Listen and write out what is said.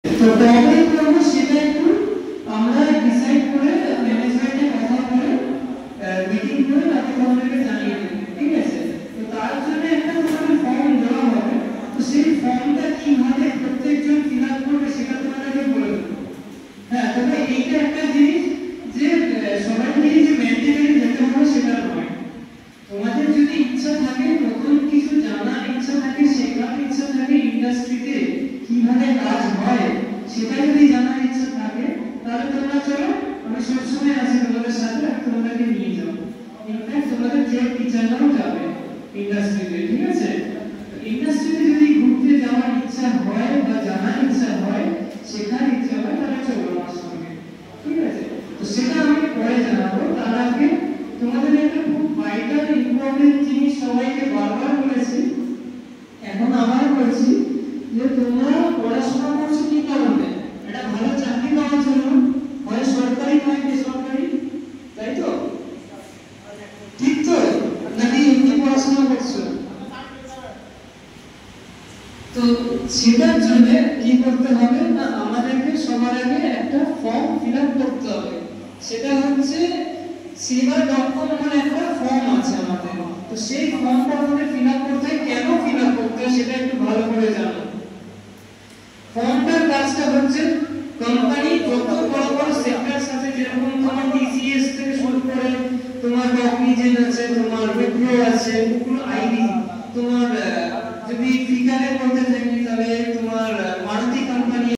তো তাহলে করব সেটা একটু আমরা ডিসাইড করে ম্যানেজমেন্টে কথা বলে মিটিং করে তারপর তোমাদেরকে জানিয়ে দেব, ঠিক আছে? তো তার জন্য একটা তোমাদের ফর্ম দেওয়া হবে, তো সেই ফর্মটা কিভাবে প্রত্যেকজন ফিল আপ করবে সেটা তোমাদেরকে বলে দেবো। হ্যাঁ, তবে এইটা একটা জিনিস যে সবাই মিলে যে ম্যান্ডেটরি যেতে হবে সেটা নয়। তোমাদের যদি ইচ্ছা থাকে, নতুন কিছু জানার ইচ্ছা থাকে, শেখার ইচ্ছা থাকে, ইন্ডাস্ট্রিতে কিভাবে কাজ হয় সেটা যদি জানার ইচ্ছা থাকে, তাহলে তোমরা চলো, আমি সবসময় আছি তোমাদের সাথে, তোমাদেরকে নিয়ে যাবো। ইনফ্যাক্ট তোমাদের যে টিচাররাও যাবে ইন্ডাস্ট্রিতে, ঠিক আছে? ইন্ডাস্ট্রিতে যদি ঘুরতে যাওয়ার ইচ্ছা হয় বা জানার ইচ্ছা হয়, শেখার ইচ্ছা হয়, তাহলে চলো আমার সঙ্গে, ঠিক আছে? তো সেটা আমি পরে জানাবো। তার আগে তোমাদের একটা খুব ভাইটাল ইম্পর্টেন্ট জিনিস সবাইকে বারবার বলেছি, এখন আবার বলছি, যে তোমরা পড়াশোনা করছো কি কারণে? একটা ভালো চাকরি পাওয়ার জন্য, হয় সরকারি হয় বেসরকারি, তাই তো? ঠিক তো? নাকি এমনি পড়াশোনা করছো? তো সেটার জন্য কি করতে হবে না, আমাদেরকে সবার আগে একটা ফর্ম ফিল আপ করতে হবে। সেটা হচ্ছে সেবা.com আমার একটা